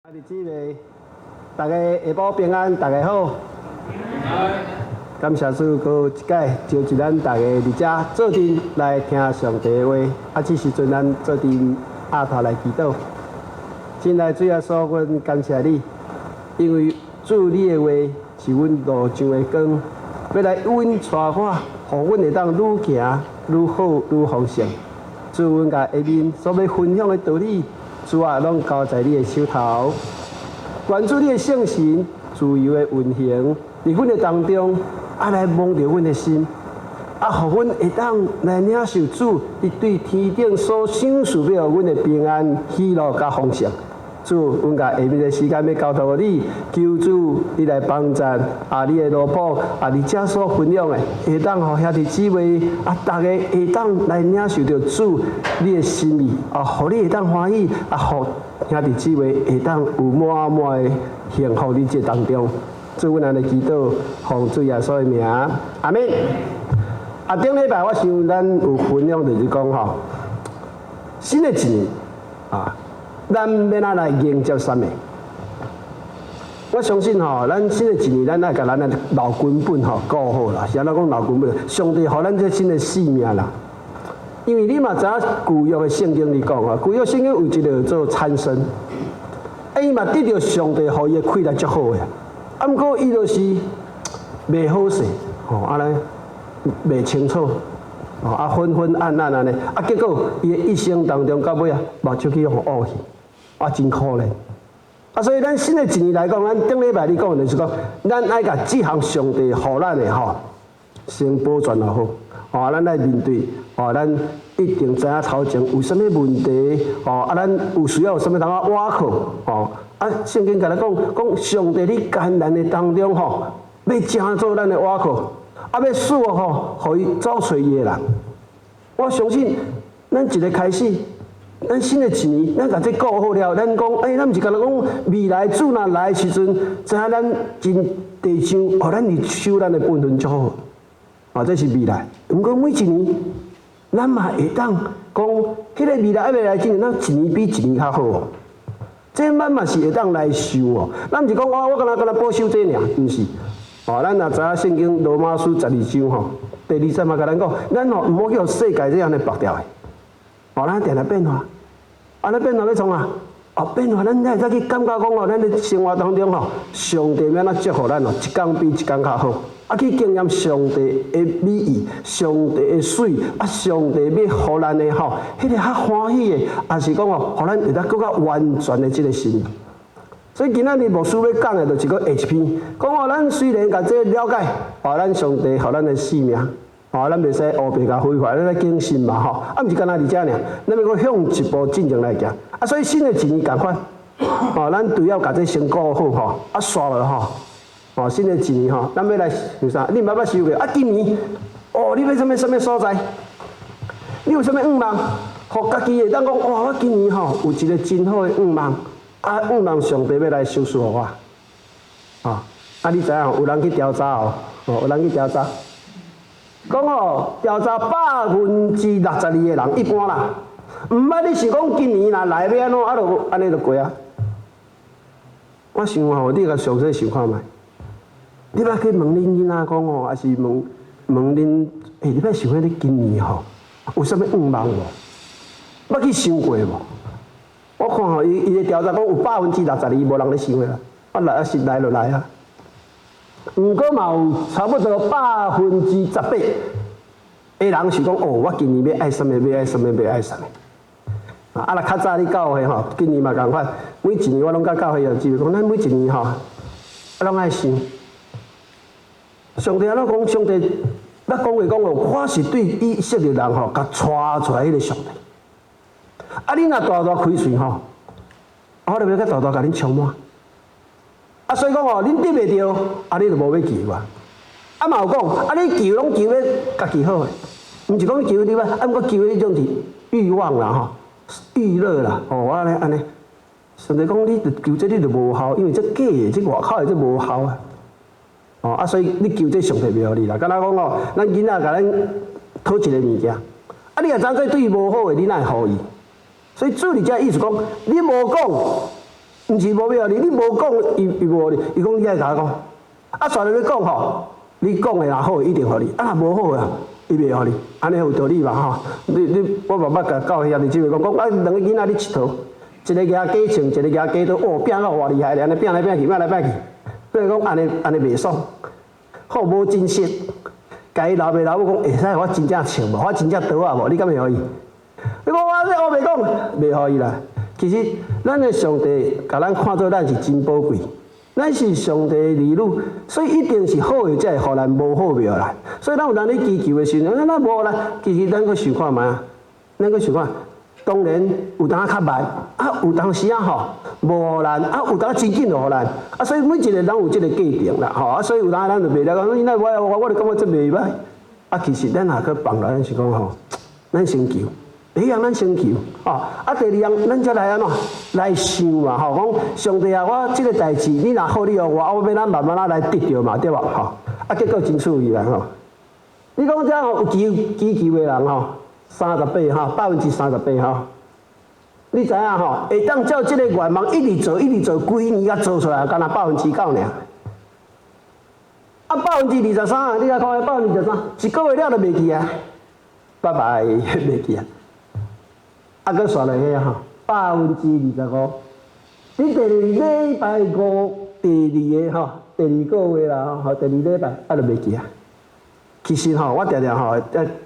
日子嘞，大家下晡平安，大家好。感谢主，搁有一届召集咱大家伫遮做阵来听上帝的话。这时阵咱做阵压头来祈祷。亲爱的主耶稣，阮感谢你，因为主你的话是阮路上的光，要来阮带我，互阮会当愈行愈好愈丰盛。主，阮甲下面所要分享的道理。主啊，拢交在你的手头，关注你的圣神自由的运行，伫阮的当中，来摸着阮的心，互阮会当来领受主伫对天顶所赏赐给阮的平安、喜乐甲丰盛。主，阮甲下面的时间要交托给你，求主你来帮助你的奴仆你遮所分享的，会当互兄弟姊妹大家会当来领受到主你的心意互你会当欢喜互兄弟姊妹会当有满满的幸福日子当中。主，阮安尼祈祷，奉主耶稣的名，阿门。顶礼拜我想咱有分享就是讲新的一年咱要哪来迎接什么？我相信咱新的一年，咱爱甲咱的老根本顾好啦。是安怎讲老根本？上帝予咱这新的生命啦。因为你嘛知影旧约的圣经里讲旧约圣经有一个做参生，伊嘛得到上帝予伊的气力足好的，毋过伊就是袂好势，安尼袂清楚。昏昏暗暗安尼，结果伊的一生当中到尾目睭去互恶去，真可怜。所以咱新的一年来讲，咱顶礼拜你讲就是讲，咱爱甲这项上帝予咱的先保全就好，咱来面对，咱一定知影头前有啥物问题，咱有需要有啥物通挖靠，圣经甲咱讲上帝伫艰难的当中要正做咱的挖靠。要使互伊找找伊的人，我相信咱一个开始，咱新的一年，咱甲这顾好了，咱讲，咱毋是甲咱讲未来主若来的时阵，知影咱真地上，咱是守咱的本分足好，这是未来。毋过每一年，咱嘛会当讲，迄个未来还未来之前，咱一年比一年较好这咱嘛是会当来修咱毋是讲我敢若保守这尔，毋是。咱若知影圣经罗马书12章第23嘛，甲咱讲，咱毋好叫世界这样的白掉的，咱定来变化，咱变化要创变化，咱才会去感觉讲咱的生活当中上帝要怎祝福咱一天比一天较好，去经验上帝的美意，上帝的水，上帝要互咱的迄个较欢喜的，也是讲互咱会当更较完全的这个心。所以今仔日牧师要讲的，就是个下一篇，讲咱虽然甲这了解，咱上帝予咱的性命，咱袂使乌白甲毁坏，咱来敬信嘛毋是干那伫遮尔，咱要搁向一步进前来行。所以新的一年共款，咱除了甲这先顾好煞落新的一年咱要来想啥？你毋捌想过今年你要什么所在？你有啥物愿望？互家己会当讲我今年有一个真好的愿望。愿望上帝要来赏赐我，你知影有人去调查有人去调查，讲调查62%的人，一般啦，毋捌你是讲今年若来要安怎，就安尼就过啊。我想你甲详细想看觅，你捌去问恁囡仔讲还是问恁，你捌想你今年有啥物愿望无？捌去想过无？我看伊的调查讲有62%无人咧想啦，来是来就来啊。毋过嘛有差不多18%的人是讲我今年要爱什么，要爱什么，要爱什么。若较早你教会今年嘛共款，每一年我拢甲教会有机会讲，咱每一年拢爱想。上帝安怎讲？上帝捌讲话讲我是对以色列人甲带出来迄个上帝。你若大大开喙我就要甲大大甲恁充满。所以讲恁得袂着，你就无要求啊。嘛有讲，你求拢求要家己好诶，毋是讲求你毋过求迄种是欲望啦娱乐啦，安尼。上帝讲你求这你就无效，因为这假诶，这外口诶这无效啊。所以你求这上帝袂互你啦。敢若讲咱囡仔甲咱讨一个物件，你若知影这对伊无好诶，你哪会互伊？所以主伫遮意思讲，你无讲，毋是无要互你，你无讲伊无互你，伊讲你爱甲我讲，啊，全了你讲吼，你讲的若好，伊一定互你，啊，若无好啊，伊袂互你，安尼有道理嘛吼？我慢慢甲教兄弟姊妹讲，啊，两个囡仔咧佚佗，一个牙假穿，一个牙假倒，哦，拼到偌厉害咧，安尼拼来拼去，拼来拼去，所以讲安尼袂爽，好无真实。甲伊老爸老母讲，会使我真正穿无？我真正倒啊无？你敢会互伊？你讲我这我袂讲，袂互伊啦。其实咱的上帝甲咱看做咱是真宝贵，咱是上帝的儿女，所以一定是好的才会互咱，无好袂互咱。所以咱有人咧祈求的时阵，咱无啦，其实咱搁想看觅啊，咱搁想看。当然有当较慢，啊有当时啊吼无互咱，啊有当真紧就互咱，啊所以每一个人有即个价定啦，吼啊所以有当咱就袂了讲，那我就感觉这袂歹，啊其实咱也去放来，咱是讲吼，咱先求，第一样咱先求，吼啊第二样咱才来安怎来想嘛，吼讲上帝啊，我即个代志你若好你互我要咱慢慢来得着嘛，对吧？吼啊结果真趣味啦吼，你讲这吼有祈求的人吼。38哈，38%哈，你知影吼？会当照这个愿望一直做，规年啊做出来，敢若9%尔。啊23%，你来看23%，一个月了就袂记啊，拜拜，袂记啊。啊，搁刷落去吼，25%。你第二礼拜5，第二个吼，第二个月啦吼，第二礼拜啊就袂记啊。其实吼，我常常吼，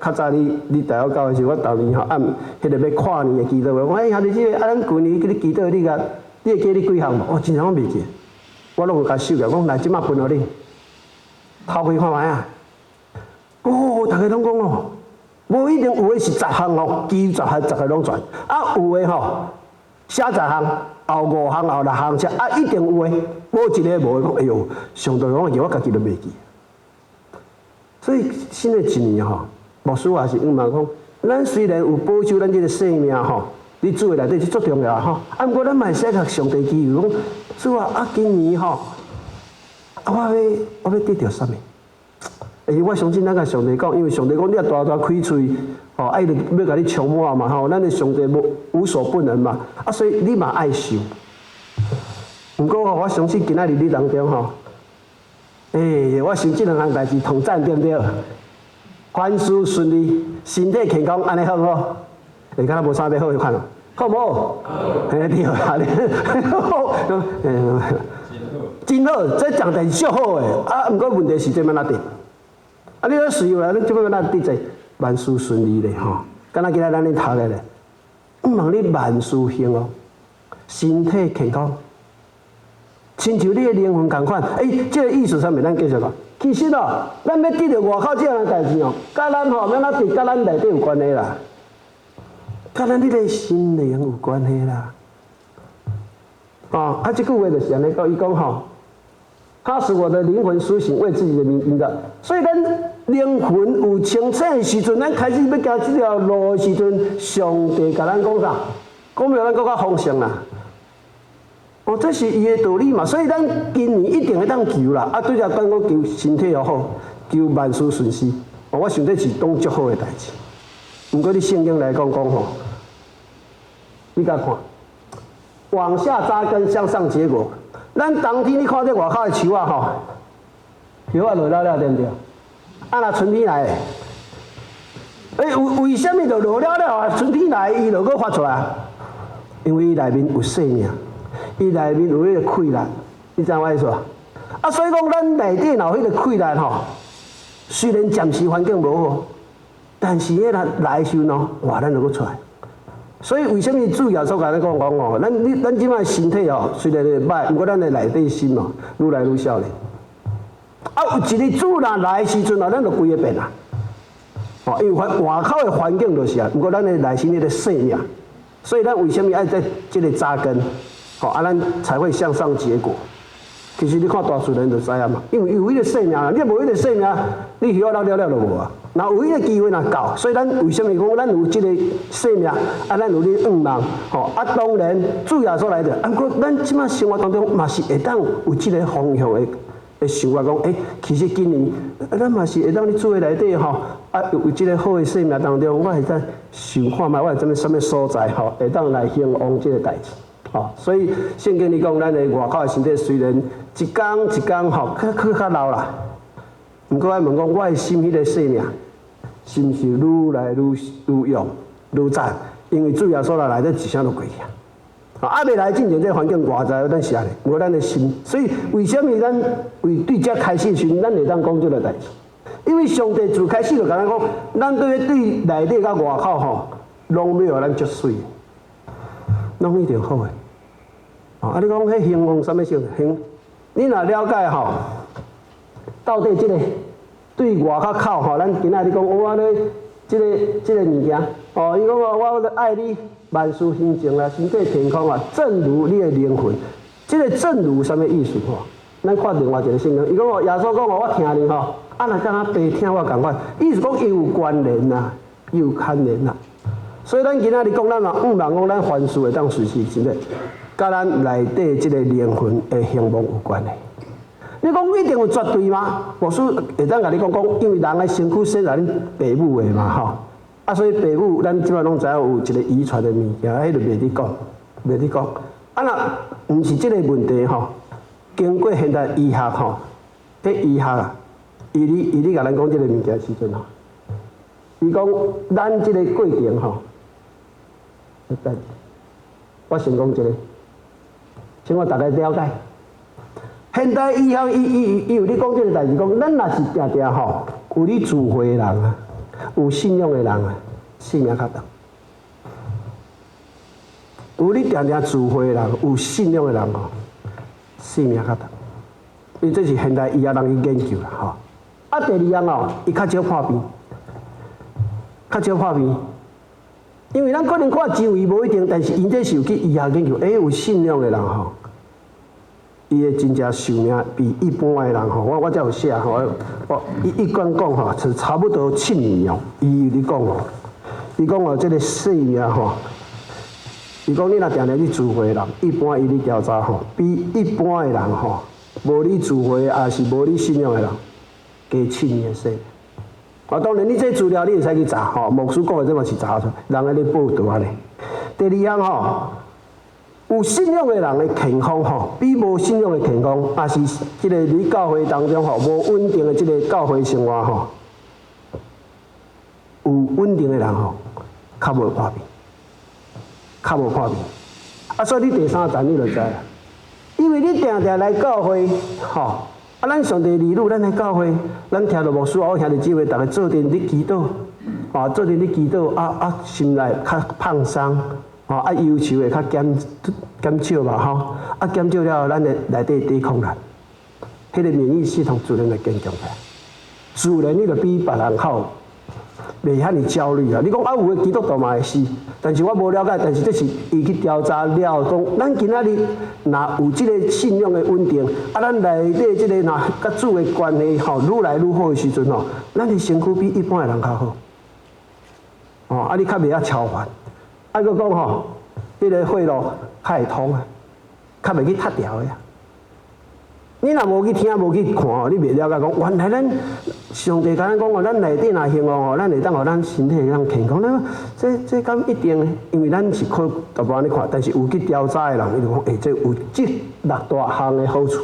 较早你大学教的时候，我逐年吼按迄个要跨年的祈祷，我讲兄弟姊妹，啊咱旧年去祈祷，你会记你几项无？我真常袂记，我拢有甲收起来，讲来即马分互你，头开看觅啊。哦，大家拢讲哦，无一定有诶是10项哦，几乎10个拢全，啊有诶吼写10项，后5项后6项写，啊一定有诶，无一个无诶讲，哎哟，上帝讲我家己都袂记。所以新的一年吼，牧师也是希望讲，咱虽然有保守咱这个性命吼，你主的内底是足重要吼。啊，不过咱嘛会使甲上帝祈求讲，主啊，今年吼，我要得到啥物？我相信咱甲上帝讲，因为上帝讲，你啊大开喙，吼，爱着要甲你充满嘛吼，咱的上帝无所不能嘛，啊，所以你嘛爱受。不过吼，我相信今仔日你当中吼。我想这2项代志同赞对不对？凡事顺利，身体健康，安尼好不好？你看无啥要好看咯，好无？好。对啦，真好，这讲的足好诶。啊，不过问题是这么哪点？啊，你要需要啦，你这么哪点在万事顺利咧吼？敢若今仔咱咧读的咧，望你万事兴哦，身体健康。亲像你的灵魂同款，这个意思啥物？咱继续讲。其实哦，咱要得到外口这样的代志哦，甲咱吼，免哪伫甲咱内底有关系啦，甲咱你的心灵有关系啦。哦，这句话就是安尼讲，伊讲吼，他使我的灵魂苏醒，为自己的名营造。所以咱灵魂有清醒的时阵，咱开始要行这条路的时阵，上帝甲咱讲啥？讲明咱更较丰盛啦。哦，这是伊的道理嘛，所以咱今年一定会当求啦。啊，对只讲求身体又好，求万事顺遂。哦，我想这是当足好的代志。不过你圣经来讲吼，你甲看，往下扎根，向上结果。咱当天你看这外口的树啊吼，叶啊落了对不对？啊，若春天来，为什么就落了啊？春天来伊就搁发出来，因为伊内面有生命。伊内面有迄个溃烂，你知影我意思无？啊，所以讲咱内底若有迄个溃烂吼，虽然暂时环境无好，但是迄个来时呢，哇，咱就搁出来。所以为什么主耶稣甲咱讲哦，咱即摆身体哦，虽然歹，不过咱的内底心哦，愈来愈少年。啊，有一日主若来时阵哦，咱就规个变啦。哦，因为外口的环境就是啊，不过咱的内心迄个生命，所以咱为什么爱在这个扎根？好，啊，咱才会向上结果。其实你看大自然就知影嘛，因为有迄个生命，你无迄个生命，你许我了就无啊。然后有迄个机会若够，所以咱为什么讲咱有这个生命，啊，咱有咧愿望，吼，啊，当然主耶稣来着。啊，不过咱即摆生活当中嘛是会当有这个方向的想法讲，其实今年咱嘛是会当咧主的内底吼，啊，有这个好的生命当中，我会当想看觅我什么所在吼，会当来兴旺这个代志。哦，所以圣经里讲，咱的外口的身体虽然一天一天去较老啦，毋过爱问讲，我的心迄个生命，是毋是愈来愈勇愈赞？因为主耶稣来，咱一声就过去啊！未来进前这环境外在咱是安尼，无咱的心。所以为什么咱为对这开始时，咱会当讲这个代志？因为上帝自开始就甲咱讲，咱对内底甲外口吼，拢要互咱足水，拢一定好诶。你讲迄形容什么形？你若了解吼，到底这个对外较口吼，咱今仔日讲我咧，这个物件，伊讲我爱你。万事兴盛啦，身体健康啊，正如你的灵魂。这个正如什么意思吼？咱看另外一个圣经，伊讲耶稣讲我听你吼，若敢若白听我共款，意思讲伊有关联呐，有牵连呐。所以咱今仔日讲，咱嘛毋通讲咱凡事会当随时真诶，甲咱内底这个灵魂的兴亡有关系。你讲一定有绝对吗？无须会当甲你讲，因为人的身躯生在恁爸母的嘛吼。所以爸母，咱即摆拢知影有一个遗传的物件，迄就袂得讲，袂得讲。若毋是即个问题吼，经过现代医学吼，医学啊，伊咧甲咱讲即个物件时阵吼，伊讲咱即个过程吼，我先讲一个，请我大家了解。现代医学伊有咧讲即个代志，讲咱若是定定吼，有咧智慧的人啊。有信仰的人啊，性命较长；有你定定智慧的人，有信仰的人哦，性命较长。因为这是现代医学人去研究啦，吼。第二样哦，伊较少破病，较少破病。因为咱可能看周围无一定，但是因这是有去医学研究，有信仰的人吼，伊的真正寿命比一般的人吼，我才有写吼，伊讲吼，是差不多7年哦。伊咧讲哦，伊讲哦，这个生命吼，伊讲你若定定你智慧的人，一般伊咧调查吼，比一般的人吼，无你智慧也是无你信仰的人，加7年的生命。当然你这资料你会使去查吼，牧师讲的这嘛是查出来，人咧报道安尼。第二样吼。有信仰的人的健康吼，比无信仰的健康，也是即个伫教会当中吼，无稳定的即个教会生活吼，有稳定的人吼，较无破病，较无破病。所以你第三站你就知啦，因为你定定来教会吼，咱上帝儿女，咱来教会，咱听到牧师我兄弟姊妹，大家做阵咧祈祷，做阵咧祈祷，心内较放松。忧愁会较减少嘛吼，减少了，咱的内底抵抗力，迄个免疫系统自然会坚强起来。自然你就比别人好，袂遐尼焦虑啊。你讲有的基督徒嘛会是，但是我无了解，但是这是伊去调查了，讲咱今仔日若有即个信仰的稳定，咱内底即个若甲主的关系吼愈来愈好的时阵吼，咱的身躯比一般的人较好。你较袂遐超凡。佫讲吼，迄个血路较会通啊，较袂去塌掉的啊。你若无去听、无去看吼，你袂了解讲，原来咱上帝甲咱讲哦，咱内底若兴旺吼，咱会当互咱身体会当健康。这敢一定的？因为咱是靠大部分咧看，但是有去调查的人，伊就讲，这有这6大项的好处，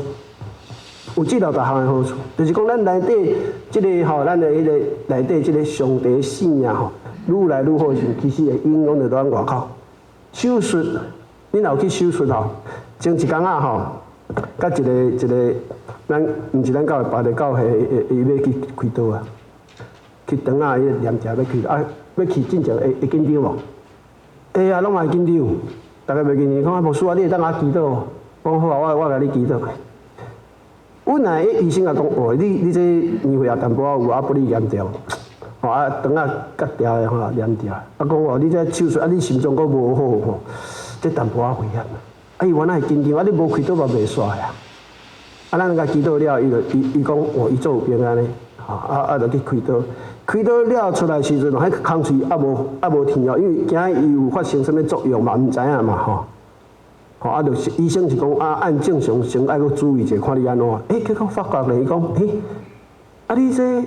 有这6大项的好处，就是讲咱内底这个吼，咱的迄个内底这个上帝的信仰吼。愈来愈好时，其实会影响到咱外口。手术，你若有去手术吼，前一工仔吼，甲一个，咱毋是咱教会，别个教会伊要去开刀啊，去肠仔伊念者要去，要去进前会紧张无？会啊，拢嘛会紧张。大家袂紧张，讲牧师啊，你会当我祈祷无？讲好啊，我甲你祈祷。阮若医生也讲，你这年岁也淡薄仔有不哩严重。肠仔割掉的吼，连掉。讲你这手术你心脏阁无好吼，这淡薄仔危险。伊原来会紧张，你无开刀嘛袂煞呀。咱甲祈祷了，伊讲伊做有平安的，就去开刀。开刀了出来时阵，迄空喙无疼哦，因为惊伊有发生什么作用嘛，毋知影嘛吼。就是医生是讲按正常先爱阁注意者，看你安怎。结果发觉咧，伊讲你这。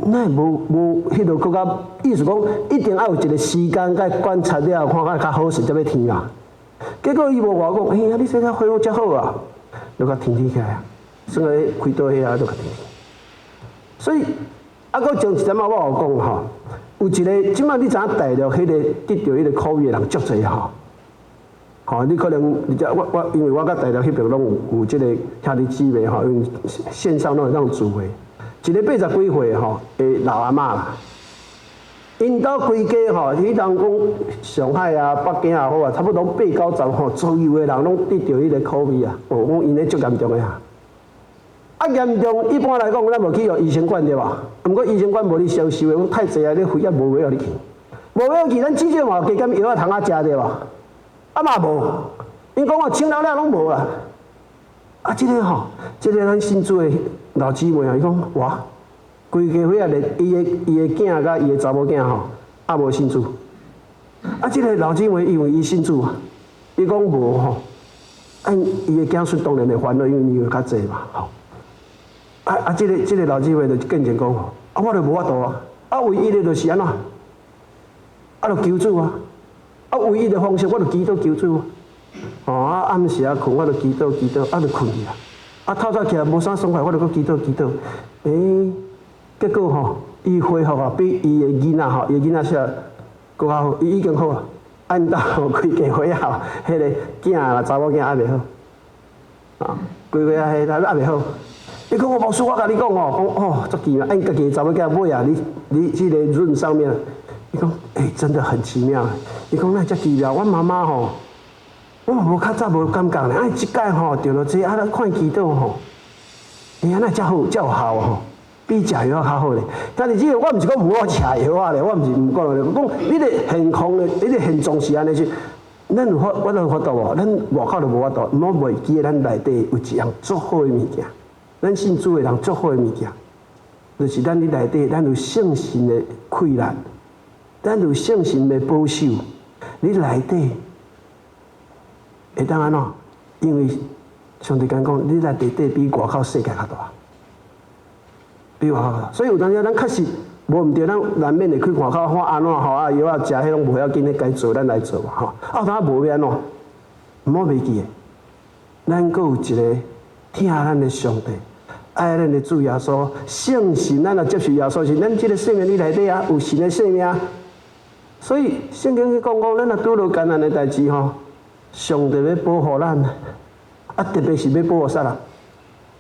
那无迄落更加，意思讲一定要有一个时间，甲观察了，看较好势才要听啊。结果伊无话讲，哎呀，你这个恢复遮好啊，就甲停起来啊，算个开刀遐就甲停。所以啊，搁从一点仔我有讲吼，有一个即摆你知影大陆迄个得到迄个COVID的人足侪吼。吼，你可能你只我，因为我甲大陆迄边拢有即个兄弟姊妹吼，用线上拢有那种聚会，一个80几岁吼的老阿嬷啦，因兜规家吼，迄人讲上海啊、北京也好啊，差不多8、9、10吼，左右的人拢得到迄个 COVID 啊，哦，讲因咧足严重的啊。啊严重，一般来讲，咱无去医生管对吧？毋过医生管无你消受的，讲太济啊，你肺也无药你去，无药去，咱至少嘛加减药啊通啊食对吧？啊嘛无，因讲哦，青老了拢无啊。啊，即个吼，即个咱新厝的老姊妹啊，伊讲哇，规家伙啊，连伊的囝甲伊的查某囝吼，也无新厝。啊，即个老姊妹因为伊新厝啊，伊讲无吼，按伊的囝孙当然会烦恼，因为伊有较济嘛，吼。即个老姊妹就更正讲吼，啊，我就无法度啊，啊，唯一的就是安怎，啊，就求助啊。啊，唯一的方式，我就祈祷求主。哦，啊，暗时啊困，我就祈祷，啊，就困去啊。啊，透早起来无啥爽快，我就搁祈祷。结果吼，伊恢复啊，比伊的囡仔吼，伊的囡仔少搁较好，伊已经好啊。按到规家伙啊，迄个囝啦、查某囝还袂好。啊，规家伙还袂好。伊讲我无事，我甲你讲哦，讲哦，足奇啊！按家己查某囝买啊，你这个润上面。伊讲，真的很奇妙。伊讲，那遮奇妙，我妈妈吼，我嘛无较早无感觉咧，即摆吼着了这，咱看祈祷吼，安那遮好，遮有效吼，比食药较好咧。但是这个我毋是讲唔好食药啊咧，我毋是唔讲咧，讲你咧健康咧，你咧现状是安尼是，咱有法，我有法度无？咱外口就无法度，毋好袂记咱内底有一样足好诶物件，咱信主诶人足好诶物件，就是咱内底咱有圣神诶溃烂。咱有圣神的保守，你内底会当安怎？因为上帝讲，你内底比外口世界较大，比外口大。所以有当时咱确实无毋对，咱难免会去外口看安怎吼啊，药啊食迄拢无要紧，该做咱来做嘛吼。啊，当无要安怎？毋好袂记诶，咱阁有一个听咱的上帝。爱咱的主耶稣，圣神，咱若接受耶稣是咱即个生命里内底啊，有神的生命。所以圣经去讲，咱若拄到艰难的代志吼，上帝要保护咱，啊，特别是要保护啥人？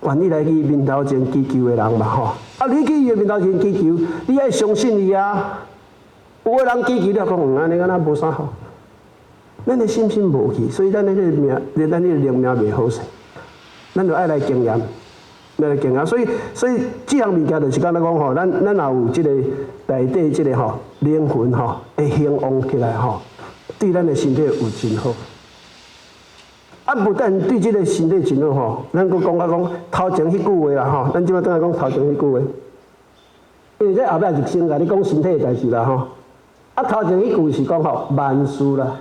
愿意来去面头前祈求的人嘛吼。啊，你去伊的面头前祈求，你爱相信伊啊。有个人祈求了讲，安尼敢若无啥好。咱的信心无去，所以咱的命，咱的灵命袂好势。咱就爱来经验。来经验，所以这项物件就是敢若讲吼，咱若有即个内底即个吼灵魂吼会兴旺起来吼，对咱的身体有真好。啊，不但对即个身体真好吼，咱佫讲头前迄句话啦吼，咱即摆等下讲头前迄句话，因为这后壁就先甲你讲身体的代志啦吼。啊，头前迄句是讲吼万事啦，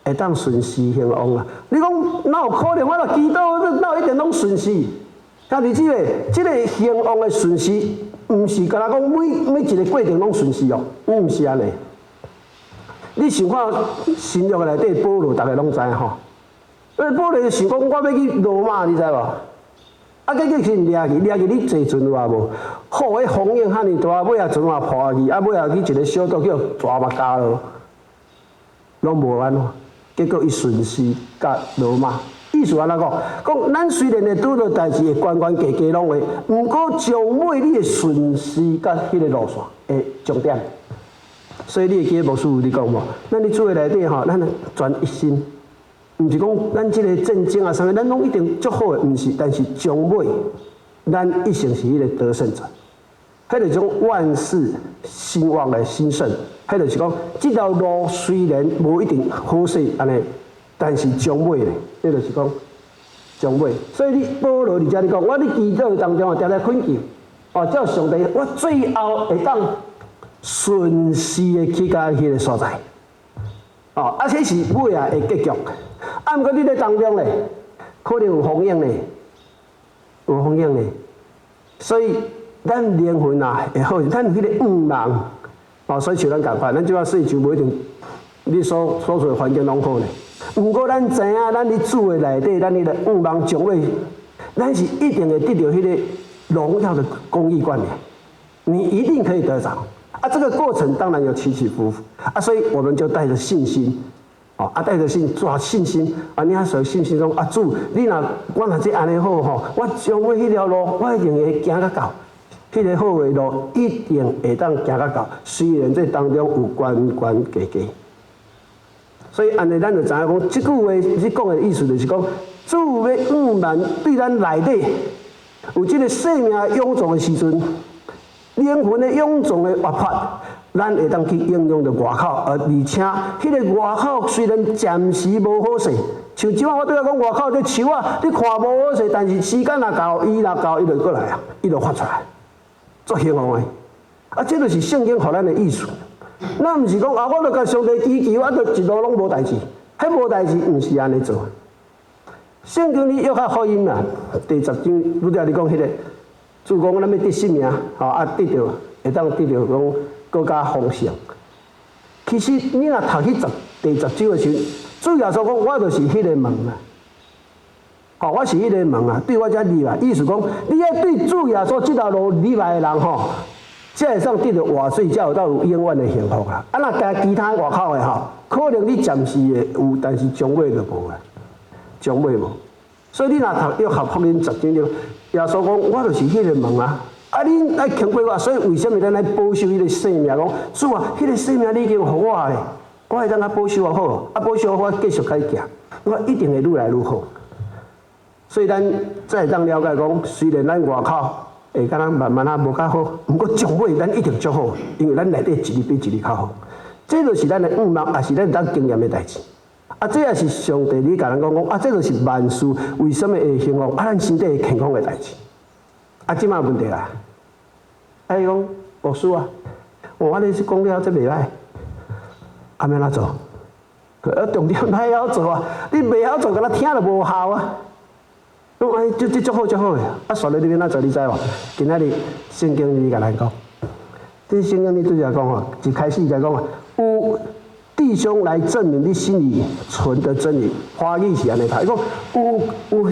会当顺时兴旺啦。你讲哪有可能？我若祈祷，哪有一定拢顺时？但是这个兴旺的顺序，毋是干那讲每一个过程拢顺序哦，毋是安尼。你想看新约内底保罗，大家拢知吼。保罗想讲，我要去罗马，你知无？啊，结果是掠去，你坐船有啊无？好，迄风影遐尼大，尾啊船也破去，啊尾啊去一个小岛叫抓目加咯，拢无安怎。结果伊顺势甲罗马。意思安怎讲？讲咱虽然会拄到代志，会关关家家拢会，毋过将尾你会顺势甲迄个路线的重点。所以你会记得牧师有你讲无？咱伫主的内底吼，咱全一心，毋是讲咱即个战争啊啥物，咱拢一定足好的，毋是。但是将尾，咱一定是迄个得胜者。迄个种万事兴旺的兴盛，迄就是讲，即条路虽然无一定好势安尼。但是将尾咧，这就是讲将尾。所以你保罗伫遮你讲，我伫祈祷当中常常恳求，叫上帝，我最后会当顺势的去到迄个所在。而且是尾啊的结局。啊，毋过你咧当中咧，可能有风影咧，有风影咧。所以咱灵魂啊会好，咱有迄个五人，所以像咱共款，咱即摆说就无一定，你所处的环境拢好咧。不过咱知影，咱伫主的内底，咱的仰望将来，咱是一定会得到迄个荣耀的公义冠冕，你一定可以得着。啊，这个过程当然有起起伏伏啊，所以我们就带着信心，哦啊，带着信心啊，你还属信心中啊，主，你若我若这安尼好吼，我将我迄条路，我一定会行到到。迄个好的路一定会当行到到，虽然这当中有关加加。所以安尼，咱就知影讲，即句话你讲的意思就是讲，主要仰望对咱内底有即个生命涌动的时阵，灵魂的涌动的活法，咱会当去应用到外口，而且迄个外口虽然暂时无好势，像即摆我对我讲外口这树啊，你看无好势，但是时间若到，伊就过来啊，伊就发出来。作幸福的，啊，这就是圣经予咱的意思。咱毋是讲啊，我著甲上帝祈求，啊，著一路拢无代志，迄无代志毋是安尼做。圣经里约翰福音啊，第10章，拄则你讲迄个，主讲咱要得性命，吼啊，得到会当得到讲更加丰盛。其实你若读去第10章的时候，主耶稣讲，我就是迄个门啊。哦，我是迄个门啊，对我遮入来，意思讲，你要对主耶稣这条路入来的人吼，才会上得到活水，才有到有永远的幸福啦。啊，若加其他外口的吼，可能你暂时会有，但是将尾就无啦，将尾无。所以你若读约翰福音10章了，耶稣讲，我就是迄个门啊。啊，你来经过我，所以为什么咱来保守迄个生命？讲主啊，迄个生命你已经予我的，我会当甲保守好，啊，保守好，我继续甲伊行，我一定会愈来愈好。所以咱才会当了解讲，虽然咱外口会敢若慢慢啊无较好，不过将尾咱一定足好，因为咱内底一日比一日较好。这就是咱的仰望，也是咱当经验的代志。啊，这也是上帝你甲咱讲讲，啊，这就是万事为什么会幸福？啊，咱身体会健康的代志。啊，即摆问题啦，啊，伊讲牧师啊，我你是讲了这袂歹，啊，要哪做？重点哪晓做啊？你袂晓做，敢若听就无效啊。哎，这足好足好的，啊，选在你边哪做你知无？今仔日圣经里甲咱讲，这圣经里对讲吼，一开始甲讲啊，有弟兄来证明你心里存的真理，华语是安尼读，伊讲有，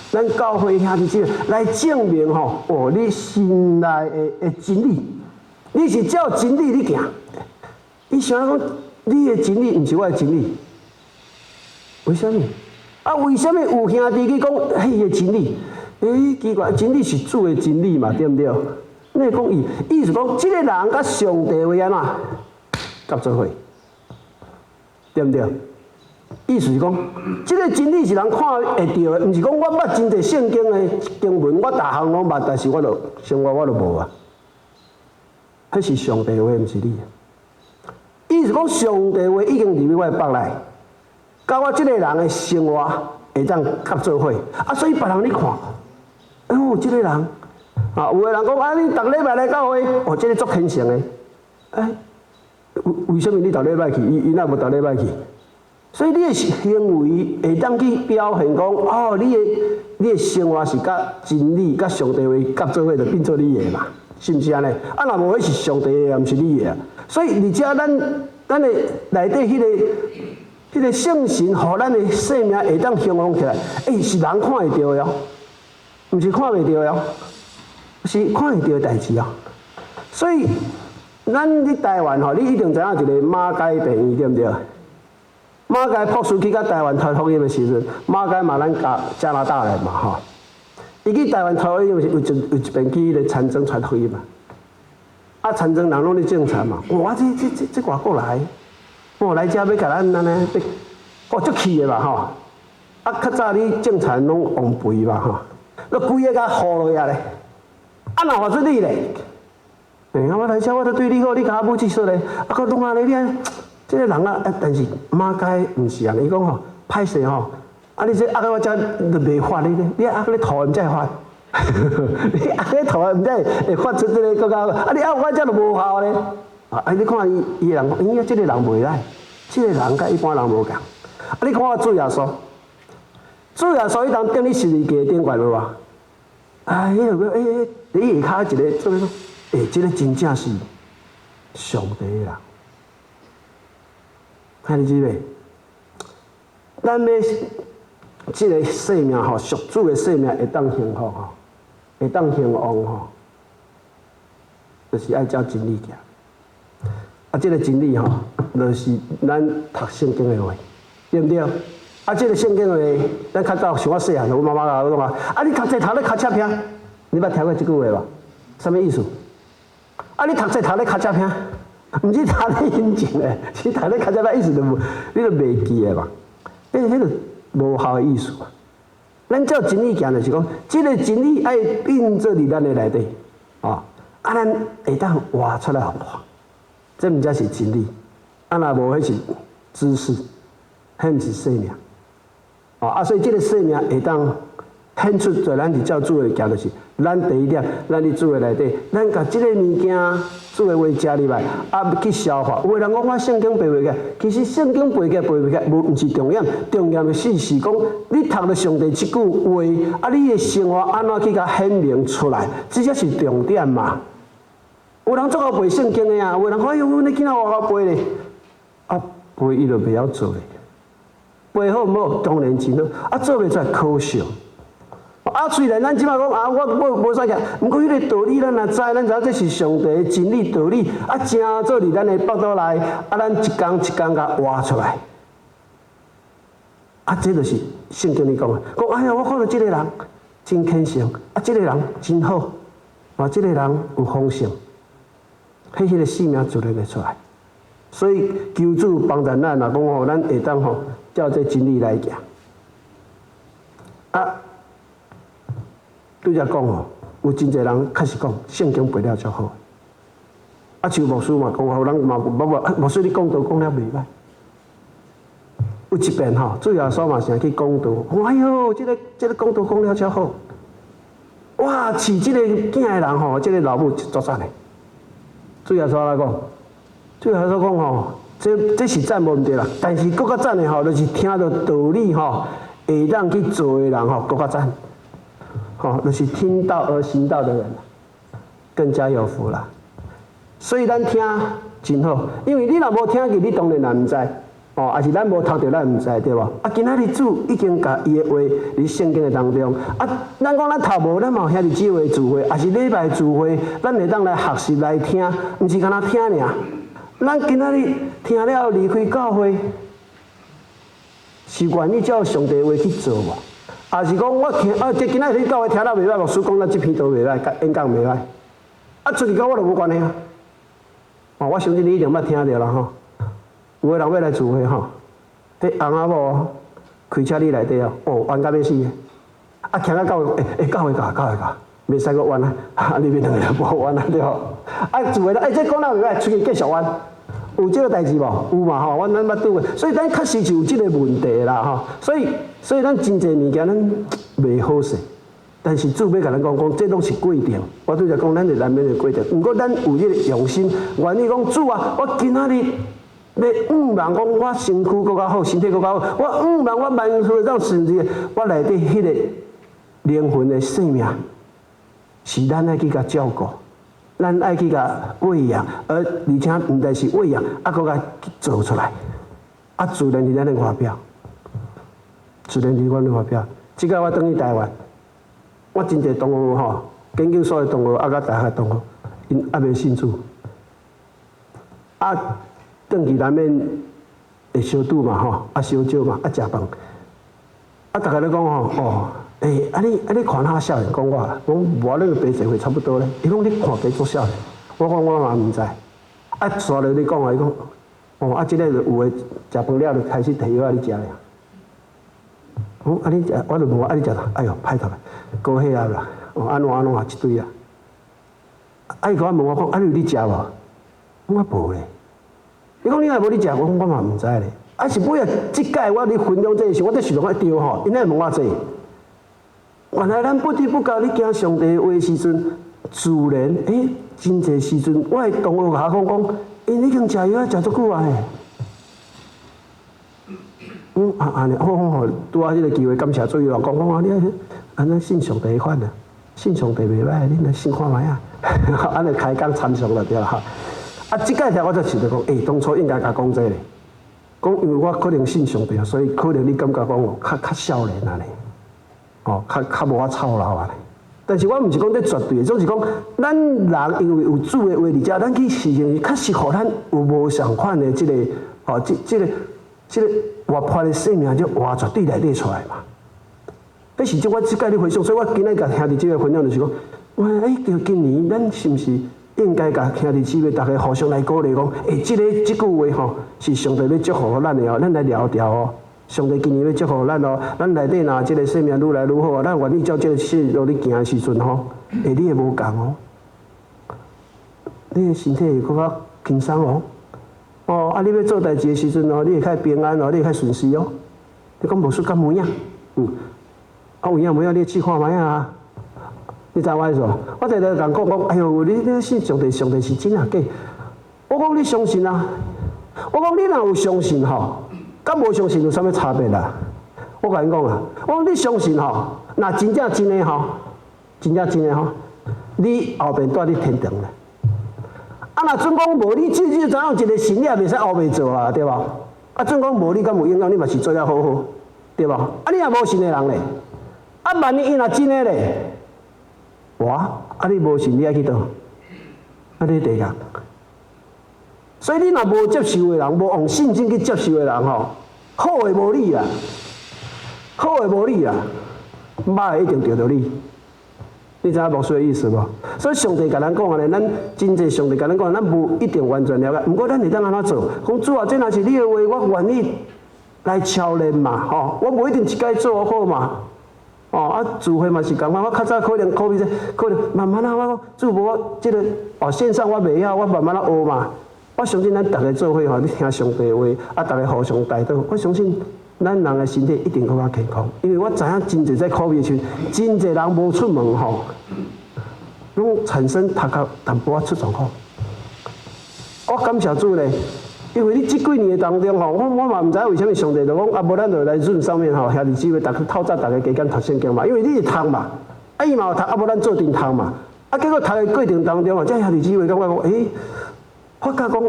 咱教会兄弟姐妹来证明吼，哦，你心内的真理，你是照真理你行，你想讲你的真理毋是我的真理，为什么？啊，为什么有兄弟去讲迄个真理？奇怪，真理是主的真理嘛，对不对？你讲意思讲，这个人甲上帝会安怎合作伙，对不对？意思是讲，这个真理是人看会到的，毋是讲我捌真侪圣经的经文，我逐项拢捌，但是我就生活我就无啊。迄是上帝话，毋是你。意思讲，上帝话已经入去我的腹内。甲我即个人的生活会当合作伙，啊，所以别人你看，哎呦，即个人啊，有个人讲啊，你逐礼拜来教会，哦，即个足虔诚的，哎，为什么你逐礼拜去？伊哪无逐礼拜去？所以你的行为会当去表现讲，哦，你的生活是甲真理、甲上帝话合作伙，就变做你的嘛，是毋是安尼？啊，若无迄是上帝的，也毋是你的啊。所以而且咱的内底迄个圣神，互咱的生命会当兴旺起来。是人看会到的哦，毋是看袂到的哦，是看会到的代志哦。所以，咱伫台湾吼，你一定知影一个马偕病院，对毋对？马偕博士去到台湾传福音的时阵，马偕嘛咱加拿大来嘛吼。伊去台湾传福音是有一边去咧参政传福音嘛。啊，参政人拢咧种田嘛，哇，这外国来。哦，来遮要甲咱安尼，哦，足气的嘛吼！啊，较早你种田拢往肥嘛吼，那规个甲糊落遐咧，啊，哪话出你咧？我来遮我都对你好，你甲我母子说咧，啊，佮拢安尼你，这个人啊，但是马偕毋是安尼，伊讲吼，歹势吼，啊，你这我遮就袂发你咧，你咧吐毋才会发，你咧吐毋才会发出这个更加，啊，你我遮就无效咧。啊！你看伊人，这个人袂歹，这个人甲一般人无共。啊！你看我主耶稣，主耶稣伊当顶你十字架顶悬有无？迄个你下骹一个做咩说？这个真正是上帝啦！看你姊妹，咱要即个生命吼，属主的生命会当幸福吼，会当兴旺吼，就是爱照真理行。啊，即个真理吼，就是咱读圣经的话，对不对？啊，即个圣经的话，咱较早像我细汉，我妈妈甲我讲啊，你读册读咧卡车片，你捌听过即句话无？什么意思？啊，你读册读咧卡车片，毋是读咧引情的，是读咧卡车片，意思就你就袂记的嘛。迄个无效的意思。咱照真理行，就是讲，即个真理爱印做伫咱的内底，啊，咱会当活出来互看，这毋才是真理。啊，若无，迄是知识，迄毋是生命。啊，所以即个生命会当显出在咱伫照主的行，就是咱第一点，咱伫主的内底，咱甲即个物件主的话食入来，啊去消化。有个人讲我圣经背袂起来，其实圣经背起来背袂起来，无毋是重点，重点是讲你读了上帝即句话，啊你的生活安怎去甲显明出来，这才是重点嘛。有人做好背圣经的啊，有人讲哎呦，阮的囡仔我背咧，啊背伊就袂晓做咧。背好毋好？当然真好，啊做袂出来可惜。啊，虽然咱即摆讲啊，我无啥个，毋过迄个道理咱也知，咱知影这是上帝的真理道理，啊，正做伫咱的腹肚内，啊，咱一工一工甲活出来。啊，这就是圣经里讲的，讲哎呀，我看到即个人真虔诚，啊，即个人真好，啊，即个人有丰盛，迄个性命自然会出来。所以求主帮助咱，若讲吼，咱会当吼照这真理来行。啊。对遮讲吼，有真侪人确实讲圣经背了就好。啊，像牧师嘛讲吼，咱嘛牧师你讲道讲了袂歹。有一遍吼，主耶稣嘛成日去讲道，哎哟，这个讲道讲了就好。哇，饲这个囝的人吼，这个老母足赞的。主耶稣来讲，主耶稣讲吼，这是赞无毋对啦，但是更较赞的吼，就是听到道理吼，会当去做的人吼，更较赞。哦，就是听道而行道的人，更加有福啦。所以咱听真好，因为你若无听去，你当然也毋知。哦，也是咱无读到，咱毋知，对无？啊，今仔日主已经甲伊的话伫圣经的当中，啊，咱讲咱读无，咱嘛有遐日子会聚会，也是礼拜聚会，咱会当来学习来听，毋是干那听尔。咱今仔日听了离开教会，是愿意照上帝话去做无？也是讲我听啊，即今仔日去教会听了袂歹，牧师讲咱即篇道袂歹，演讲袂歹，啊出去甲我就无关系啊。哦，我相信你一定捌听着啦吼。有个人要来聚会吼，迄翁仔某开车你内底哦，冤甲要死个，啊行到教会，教会教，袂使阁冤啊，啊你们两个人无冤啊对吼。啊聚会啦，这讲了袂歹，出去继续冤。有这个代志无？有嘛吼，咱捌拄过，所以咱确实是有这个问题啦吼。所以咱真侪物件咱袂好势，但是主要甲咱讲，这拢是过程。我拄则讲，咱是难免的过程。不过咱有这个用心，愿意讲主啊，我今仔日要望讲我身躯更较好，身体更较好。我望我万事让甚至我内底迄个灵魂的生命，是咱爱去甲照顾。咱爱去甲喂养，而且毋但是喂养，还佫甲做出来，啊，自然是咱的发表，自然是阮的发表。即个我转去台湾，我真侪同学吼，研究所的同学，啊，甲大学同学，因还袂信主，啊，转去难免会小拄嘛吼，啊，烧酒嘛，啊，食饭，啊，逐个咧讲吼，哦。啊你看他少年讲我啦，讲我那个白社会差不多咧。伊讲你看几做少年，我讲我嘛毋知。啊，刷了你讲啊，伊讲，哦，啊，即个就有诶，食饭了就开始摕药啊，你食咧。哦，啊你食，我就问我啊你食啦？哎哟，歹头啦，高血压啦，哦，安怎啊一堆啊。啊，伊甲我问我讲，啊你食无？我无咧。伊讲你若无你食，我讲我嘛毋知咧。啊是尾啊，即届我咧分享这个时，我在想讲对吼，因咧问我这。原来咱不知不觉，你行上帝话时阵，自然真侪时阵，我的同学甲我讲，因已经食药食足久啊嘿。安尼，好，拄啊，迄个机会，感谢主有人讲啊，你安尼信上帝款啊，信上帝袂歹，你来信看卖啊，安尼开讲参详了对啦哈。啊，即届条我才想着讲，当初应该甲讲这个，讲因为我可能信上帝，所以可能你感觉讲较少年安尼，较无法操劳安尼。但是我毋是讲这绝对，总是讲咱人因为有主的话伫遮，咱去实行，确实互咱有无相款的即个即个活泼的生命，就活绝对内底出来嘛。迄是即我即摆咧回想，所以我今日甲兄弟姊妹分享就是讲，就今年咱是毋是应该甲兄弟姊妹大家互相来鼓励讲，即句话是上帝要祝福咱的咱来聊聊哦。上帝今年要祝福咱哦，咱内底若即个生命愈来愈好，咱愿意照即个信路咧行的时阵你会无共哦，你的身体会更较轻松哦。你要做代志的时阵你会较平安你会较顺遂哦。你讲无输敢有影？有影无影？你试看卖啊！你知我意思无？我常常共讲，哎呦，你信上帝，上帝是真啊假？我讲你相信啊！我讲你若有相信甲无相信有啥物差别啦？我甲你讲啦，我讲你相信若真正真诶真正你后边带你天堂咧。若准讲无，你怎样一个神你也袂使后边做啊，对无？准讲无，你敢有影响？你嘛是做遐好好，对无？你也无信诶人咧，万一伊若真诶咧，你无信你爱去倒？你第二。所以你若无接受的人，无用信心去接受的人好的无你啦，歹的一定着到你。你知影牧师的意思无？所以上帝甲咱讲安尼，咱真济上帝甲咱讲，咱无一定完全了解。毋过咱会当安怎做？讲主啊，这若是你的话，我愿意来操练嘛，我无一定一概做好嘛。聚会嘛是共款，我较早可能慢慢我讲主无我即个线上我袂晓，我慢慢学嘛。我相信咱大家做伙你听上帝的话，大家互相带动。我相信咱人的身体一定更加健康，因为我知影真侪在COVID时，真侪人无出门拢产生头壳淡薄仔出状况。我感谢主咧，因为你这几年当中我嘛毋知为虾米上帝就讲无咱就来润上面兄弟姊妹，透早大家加减读圣经嘛，因为你是读嘛，伊嘛有读，无咱做阵读嘛，结果读的过程当中这兄弟姊妹感觉讲发觉讲，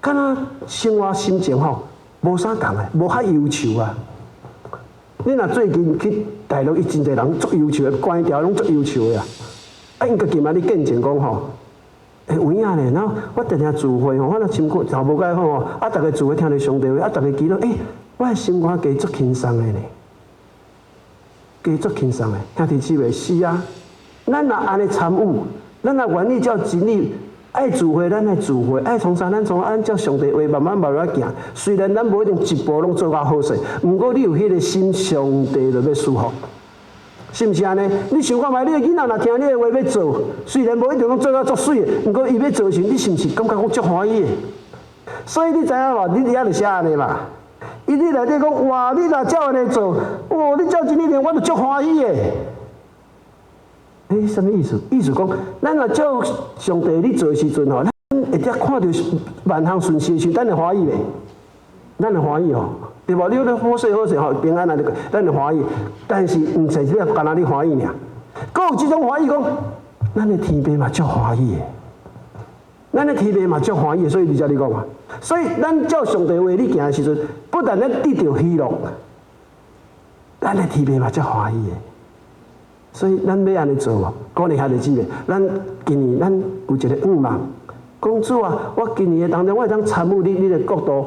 敢若生活心情无啥共的，无遐忧愁啊。你若最近去大陆，真侪人足忧愁的，关掉拢足忧愁的啊。因家今仔日见证讲有影咧，然后我定定聚会我若心骨头无介好大家聚会听着上帝话，大家记得我的生活加足轻松的呢，加足轻松的。兄弟姊妹，是啊，咱若安尼参与，咱若愿意照真理。爱聚会，咱来聚会；爱从善，咱从按照上帝话慢慢行。虽然咱无一定一步拢做甲好势，毋过你有迄个心，上帝就要舒服，是毋是安尼？你想看觅，你的囡仔若听你的话要做，虽然无一定拢做甲足水，毋过伊要做时，你是毋是感觉讲足欢喜的？所以你知影无？你伫遐就写安尼嘛。伊你内底讲，哇！你若照安尼做，你照真理念，我就足欢喜的。什么意思？意思讲，咱若照上帝你做的时阵咱会得看到万行顺遂的时，咱会欢喜咧，咱会欢喜对无？你好势平安咱会欢喜。但是毋是只干那你欢喜尔，搁有即种欢喜讲，咱的天父嘛足欢喜的，咱的天父嘛足欢喜的，所以你才你讲嘛。所以咱照上帝话你行的时阵，不但咱得到喜乐，咱的天父嘛足欢喜的。所以咱要安尼做鼓励兄弟姊妹，咱今年咱有一个愿望，讲主啊，我今年的当中我会当参与你的国度，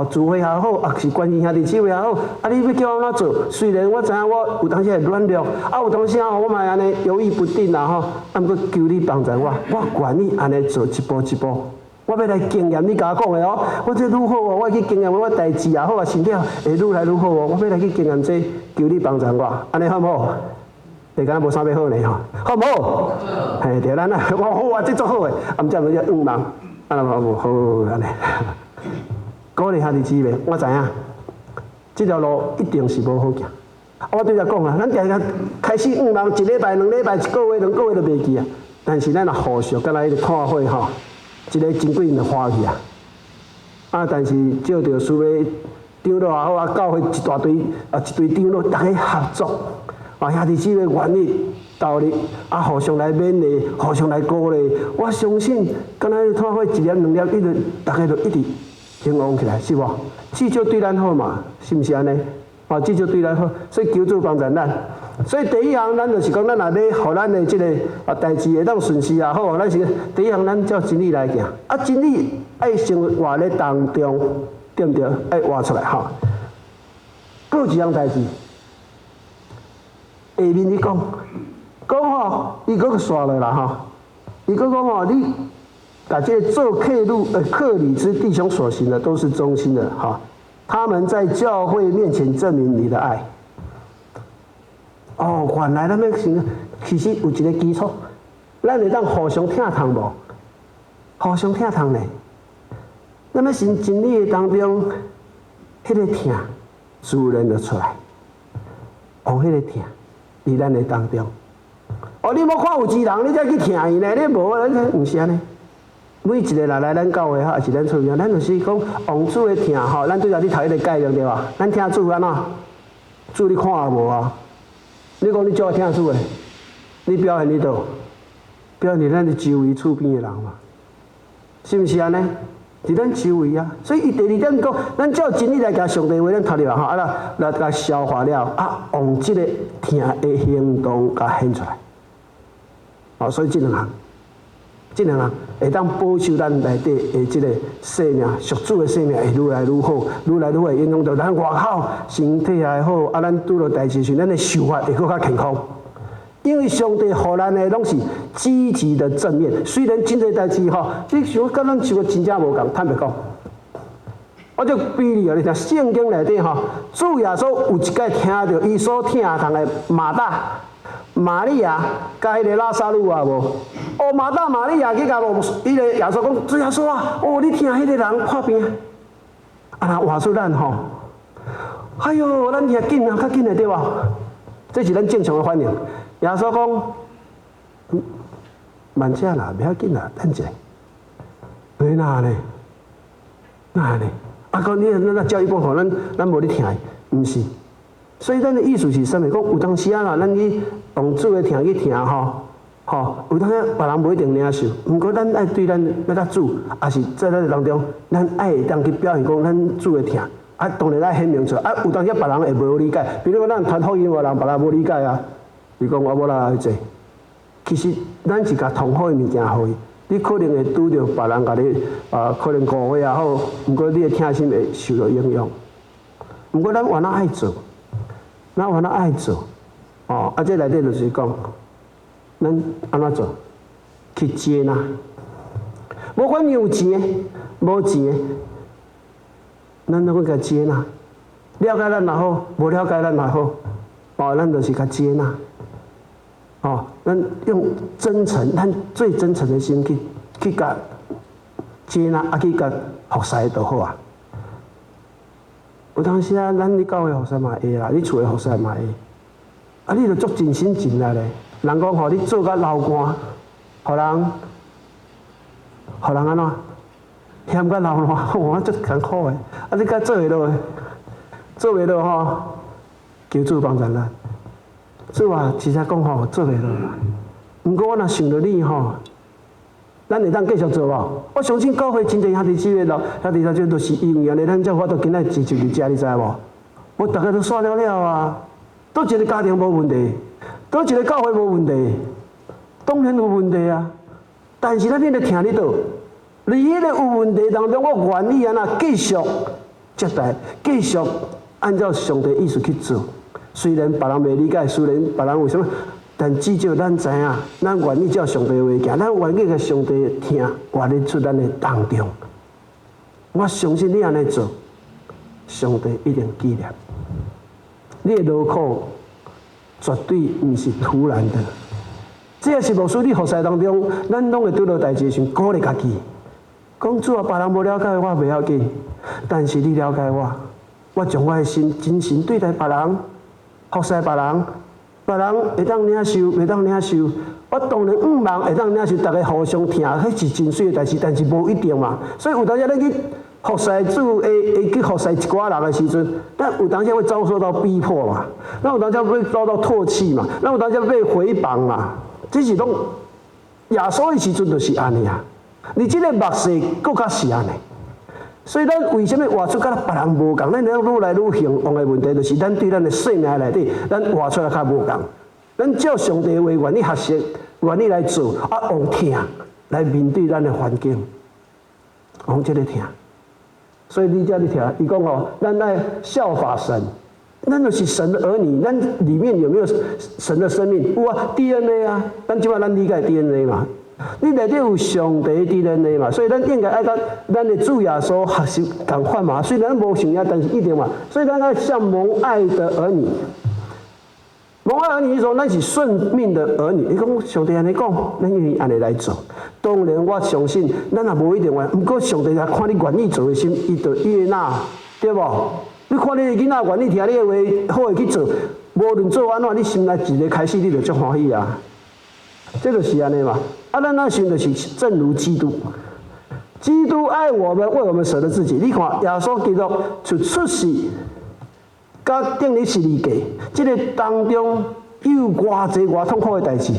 聚会也好，也是关心兄弟姊妹也好，你要叫我安怎做？虽然我知影我有当时会软弱，有当时我嘛安尼犹豫不定啦毋过求你帮助我愿意安尼做一步一步。我要来经验你甲我讲的我这愈好我去经验我代志也好身体会愈来愈好我要来去经验这，求你帮助我，安尼好唔好？你敢无啥要好呢好唔好？对，咱我好啊，这足好诶，毋则要愿望，好安尼。鼓励兄弟姊妹，我知影，这条路一定是无好行。我对才讲咱定定开始愿望，一礼拜、2礼拜、1个月、2个月都袂记啊。但是咱若互相，敢若迄个看会一个真几年就花去但是照着输的长老也好教会一大堆一堆长老，大家合作。兄弟姊妹愿意斗力，互相来勉励，互相来鼓励。我相信，敢若看会1年2年，大家就一直兴旺起来，是无？至少对咱好嘛，是毋是安尼？至少对咱好，所以求主帮助咱。所以第一项，咱就是讲，咱若要互咱的即个代志会当顺势也好，咱是第一项，咱照真理来行。真理爱生活咧当中，对毋对？爱活出来吼。佫有一项代志，下面你讲吼，伊佫刷落啦吼，伊佫讲吼，你把这做克里之弟兄所行的都是忠心的哈，他们在教会面前证明你的爱。原来咱要行，其实有一个基础，咱会当互相疼痛无？互相疼痛呢？咱要行真理的当中，迄个疼自然就出来，迄个疼伫咱的当中。你无看有一人，你才去疼伊呢？你无，咱毋是安尼。每一个人来咱教会还是咱厝边，咱就是讲王主的疼吼，咱对头你头一个概念对吧？咱听主安怎？主你看也无啊？你讲你怎会听主的？你表现伫倒？表现伫咱的周围厝边的人嘛？是毋是安尼？伫咱周围啊，所以伊第二点讲，咱照真理来甲上帝话咱读入吼，来甲消化了，往即个疼的行动甲显出来。所以这两项会当保守咱内底的即个生命，属主的生命会愈来愈好，愈来愈会影响到咱外口身体也好，咱拄到代志时，咱的想法会更较健康。因为上帝予咱的拢是积极的正面，虽然真侪代志你想甲咱想的真正无共，坦白讲，我就比喻你听圣经内底主耶稣有一摆听到伊所疼痛的马大、玛利亚，甲迄个拉撒路啊无？马大、玛利亚去甲迄个耶稣讲，主耶稣啊，你听迄个人破病，话说咱哎哟，咱听紧啊，较紧的对吧？这是咱正常的反应。耶稣讲，慢些啦，不要紧啦，等一下。哪呢？讲你教伊讲咱无咧听，毋是。所以咱的意思是啥物？讲有当时啦，咱去用主的听去听有当时别人无一定领受，毋过咱爱对咱较主，也是在咱当中，咱爱会当去表现讲咱主的听。当然爱显明出来。有当时别人会无理解，比如讲咱传福音的人，别人无理解啊。伊讲我无来坐，其实咱是甲同好的物件互伊，你可能会拄着别人甲你可能误会也好，毋过你的听心会受到影响。毋过咱原来爱做，这内底就是讲，咱安怎做？去接纳，无管你有钱无钱，咱都要甲接纳。了解咱也好，无了解咱也好，咱就是甲接纳。咱用真诚，咱最真诚的心去甲接纳，去甲服侍就好啊。有当时咱你教会服侍嘛会啦，你厝的服侍嘛会，你着足尽心尽力咧。人讲你做甲流汗，互人安怎？嫌甲流汗，我足艰苦的。你甲做袂落求主帮助咱。主啊，实在讲做袂落啦。毋过我若想到你咱会当继续做无？我相信教会真侪兄弟姊妹兄弟姊妹都是因为安尼，咱才法度今仔持续伫遮，你知无？我大家都煞了啊！倒一个家庭无问题，倒一个教会无问题，当然有问题啊。但是咱免得听你倒，伫迄个有问题当中，我愿意继续接待，继续按照上帝意思去做。虽然别人袂理解，虽然别人为什么，但至少咱知影，咱愿意照上帝话行，咱愿意甲上帝听，活咧出咱的当中。我相信你安尼做，上帝一定纪念。你的劳苦绝对毋是突然的，这也是无属你服侍当中，咱拢会拄到代志时鼓励家己。讲主啊，别人无了解我袂要紧，但是你了解我将我的心真心对待别人。服侍别人会当领受，袂当领受。我当然毋茫会当领受，大家互相听，迄是真水的代志，但是无一定嘛。所以有当时咱去服侍主，会去服侍一寡人的时阵，咱有当时会遭受到逼迫嘛，咱有当时会遭到唾弃嘛，咱有当时被诽谤嘛。这是拢耶稣的时阵就是安尼啊。你这个目视更较是安尼。所以咱为什么活出甲别人无共？咱愈来愈兴旺的问题，就是咱对咱的生命内底，咱活出来较无共。咱照上帝话愿意学习，愿意来做，往听来面对咱的环境，往这个听。所以你这里听，伊讲哦，咱来效法神。咱就是神的儿女，咱里面有没有神的生命？有啊 ，DNA 啊，咱即摆咱理解 DNA 嘛，你内底有上帝 DNA 嘛，所以咱应该爱甲咱的主耶稣学习共款嘛。虽然无信仰，但是一定嘛。所以咱要像蒙爱的儿女，蒙爱儿女说咱是顺命的儿女。你讲上帝安尼讲，咱愿意安尼来做。当然我相信，咱也无一定话，不过上帝也看你愿意做的心，伊就悦纳，对无？你看你的囡仔愿意听你的话，好会去做，无论做安怎，你心内一个开始你就足欢喜啊。这就是安尼嘛。啊，咱那想就是正如基督，基督爱我们，为我们舍了自己。你看耶稣基督就出世，甲顶日是理解，这个当中有偌济偌痛苦的代志，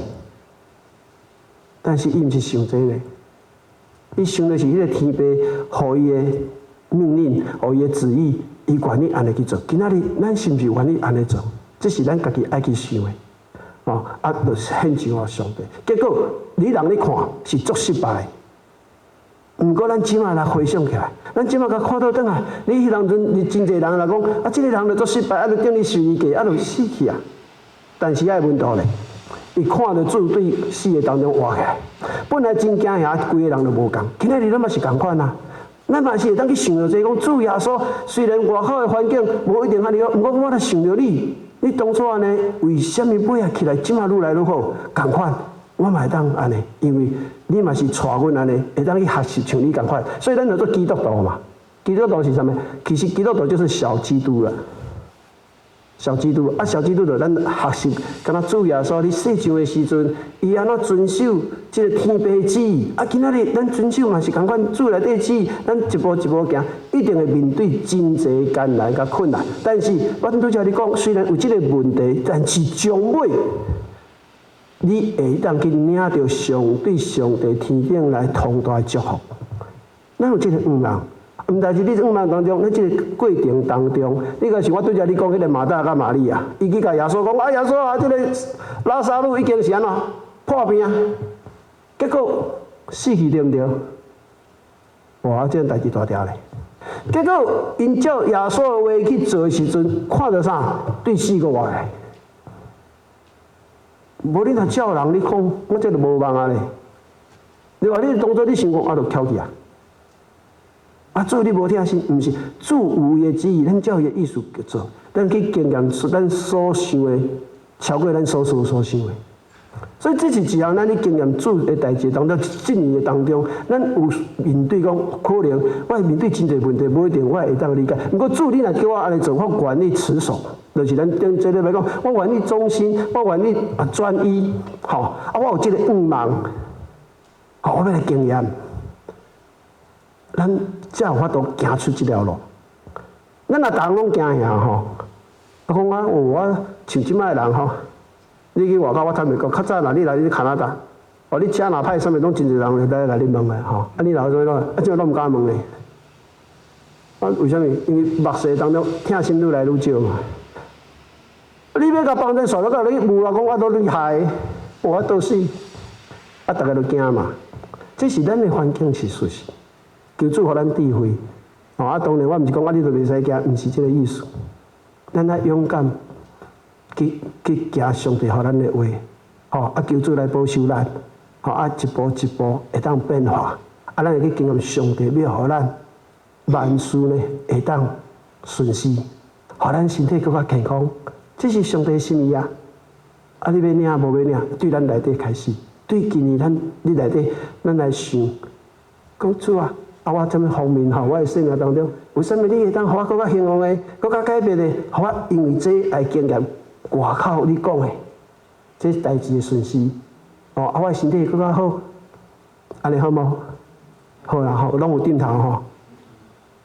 但是伊毋是想这个，伊想的是迄个天父予伊的命令，予伊的旨意。伊愿意安尼去做，今仔日咱是毋是愿意安尼做？这是咱家己爱去想的，就是献上互上帝。结果你人咧看是足失败，毋过咱即马来回想起来，咱即马甲看倒转来，你迄当阵，你真侪人来讲，即个人就足失败，就等于受理价，就死去啊。但是爱问题咧，伊看到主对死的当中活起来，本来真惊吓，规个人就无共。今仔日咱嘛是共款啊。咱嘛是会当去想到这讲主耶稣，虽然外口的环境无一定安尼好，不过我来想到你，你当初安尼，为什么尾啊起来，即马愈来愈好？共款，我嘛会当安尼，因为你嘛是带阮安尼，会当去学习像你共款，所以咱叫做基督徒嘛。基督徒是什么？其实基督徒就是小基督了。小基督啊，小基督就咱学习，敢若主耶稣伫世上的时阵，伊安怎遵守即个天父旨意。啊，今仔日咱遵守嘛是共款主内底旨意，咱一步一步行，一定会面对真侪艰难甲困难。但是我拄则你讲，虽然有即个问题，但是终尾你会当去领到上帝天顶来通大的祝福。咱有即个愿望。毋但是你5万当中，你这个过程当中，你个是我对着你讲迄个马大甲玛利亚，伊去甲耶稣讲，耶稣啊，这个拉撒路已经是安怎破病，结果死去对毋对？哇，这代志大条咧。结果因照耶稣的话去做的时阵，看到啥？对死个活来。无你若照人，你讲我这就无望啊咧。你话你当作你想讲，就翘去啊。主你无听心，毋是主有伊的旨意，咱照伊的意思去做，咱去经验咱所想的超过咱所思所想的。所以这是一项咱咧经验主的代志当中，一年的当中，咱有面对讲可能我面对真侪问题，无一定我会当理解。不过主你若叫我安尼做，我愿意持守，就是咱顶这里来讲，我愿意忠心，我愿意专一，我有这个愿望，我要来经验。咱才有法度行出这条路。咱若逐人拢惊吓我讲我像即摆人你去外口，我坦白讲，较早若你来加拿大，你车若歹，啥物拢真侪人来你问的你若做怎？即摆拢毋敢问咧。为什么？因为目视当中听心愈来愈少嘛。你要甲帮人说，甲你无讲我多厉害，我倒死，大家都惊嘛。这是咱的环境是属实。求主予咱智慧，当然我毋是讲你就袂使行，毋是这个意思。咱要勇敢去行上帝予咱的话，求主来保守咱，一步一步会当变化，咱会去经验上帝要予咱万事呢会当顺遂，予咱身体更加健康，这是上帝的心意啊！你要领无要领，对咱内底开始，对今年你内底咱来想，讲主啊！我这么方面我的生命当中，为什么你会当互我更加兴旺的、更加改变的？互我因为这来经验外口你讲的，这代志的顺序，我的身体更加好，安尼好无？好啦拢有点头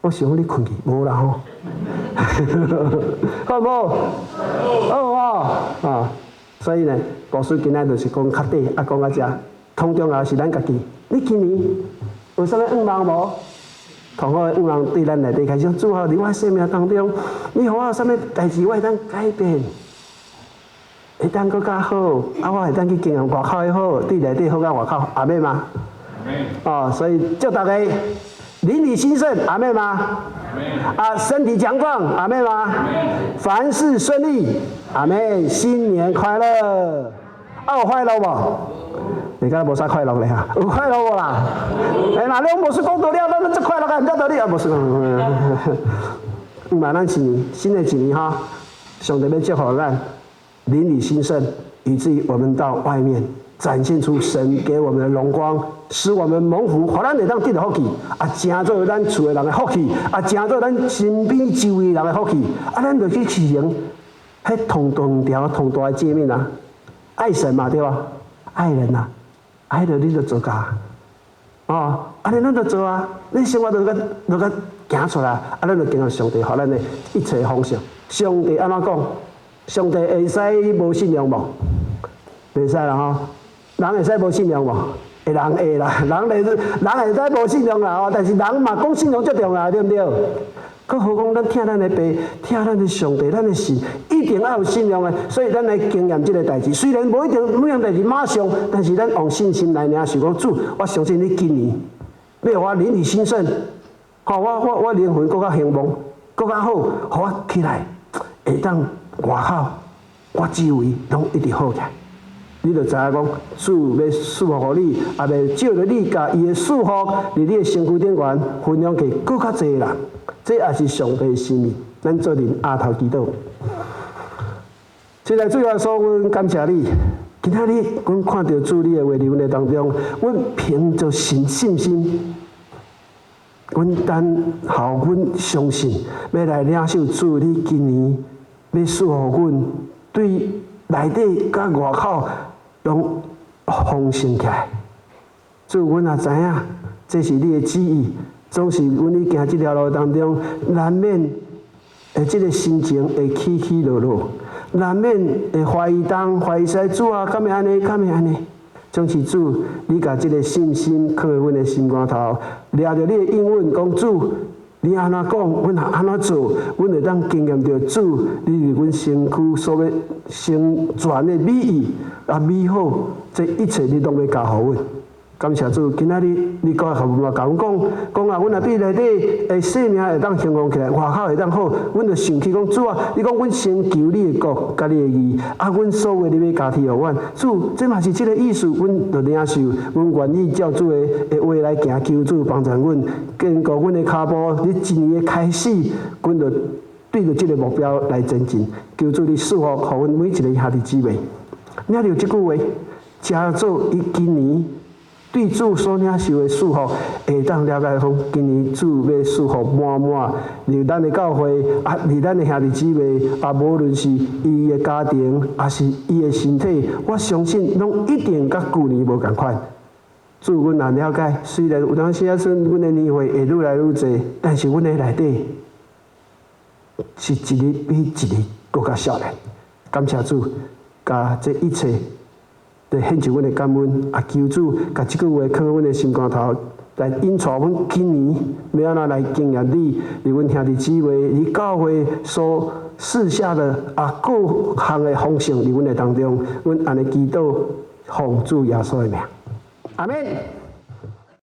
我想你困去，无啦好无？好所以呢，故事今仔就是讲较底，讲到这，通中也是咱家己。你今年？有啥物愿望无？同好有人对咱内底开始主啊，伫我生命当中，你予我有啥物代志，我会当改变，会当搁较好，啊，我会当去经营外口的好，对内底好甲外口，阿妹吗？哦，所以祝大家邻里兴盛，阿妹吗？啊，身体强壮，阿妹吗？凡事顺利，阿妹，新年快乐！啊，有快乐无？你敢无啥快乐咧哈？有快乐无啦？哎，那你无是讲道理，咱这快乐干唔得道理啊？无是，嘛，咱一年新的一年哈，上帝要祝福咱邻里兴盛，以至于我们到外面展现出神给我们的荣光，使我们蒙福，互咱会当得到福气，啊，成做咱厝的人的福气，啊，成做咱身边周围人的福气，啊，咱就去实行，迄同长条同大的诫命啊，爱神嘛对吧？爱人呐、爱着你就做家，哦，啊，你咱就做啊，你生活就甲行出来，啊，咱就经过上帝互咱的一切方向。上帝安怎讲？上帝会使无信用无？袂使啦吼，人会使无信用无？人会啦，人会使无信用啦吼，但是人嘛讲信用最重要，对不对？更何况咱听咱的爸，听咱的上帝，咱的神，一定要有信用的。所以咱来经验这个代志，虽然无一定每样代志马上，但是咱用信心来领受。讲主，我相信你今年要我邻里兴盛，吼，我灵魂更较兴旺，更较好，互我起来，会当外口，我周围拢一直好起来。你就知影讲，主要祝福你，也要照着你甲伊的祝福，伫你的身躯顶缘分享给更较侪人。这也是上帝的心意，咱做人下头祈祷。现在最后说，阮感谢你。今仔日，阮看到主你的话，伫阮的当中，阮凭着信心，阮等候阮相信，要来领受主你今年要赐予阮对内底甲外口拢丰盛起来。主，阮也知影，这是你的旨意。总是阮伫行这条路当中，难免这个心情会起起落落，难免会怀疑怀疑说主啊，敢会安尼，敢会安尼？总是主，你把这个信心放在阮的心肝头，抓着你的应允，讲主，你安怎讲，阮也安怎做，阮会当经验到主，你伫阮身躯所要成全的美意啊美好，这一切你拢要交互阮。感谢主，今仔日你甲我嘛甲阮讲啊，阮若对内底诶生命会当兴旺起来，外口会当好，阮就想起讲主啊，你讲阮先求你的国，甲你的义，啊，阮所有你要加添互阮。主，这嘛是这个意思，阮就领受，阮愿意照主的话来行，求主帮助阮，坚固阮的脚步。你一年的开始，阮就对着这个目标来前进。求主你赐福，互阮每一个兄弟姊妹。领着这句话，加做伊今年。对主所领受的祝福，会当了解讲，今年主要祝福满满，由咱的教会啊，离咱的兄弟姊妹啊，无论是伊的家庭，还是伊的身体，我相信拢一定甲旧年无共款。主，阮也了解，虽然有当时啊，阵阮的年岁会愈来愈济，但是阮的内底是一日比一日更加少年。感谢主，甲这一切。来献上阮的感恩，啊！求主甲即句话放在阮的心肝头，来引带阮今年要安怎来经验你，伫阮兄弟姊妹，伫教会所赐下的啊各项的丰盛伫阮的当中，阮安尼祈祷，奉主耶稣的名，阿门。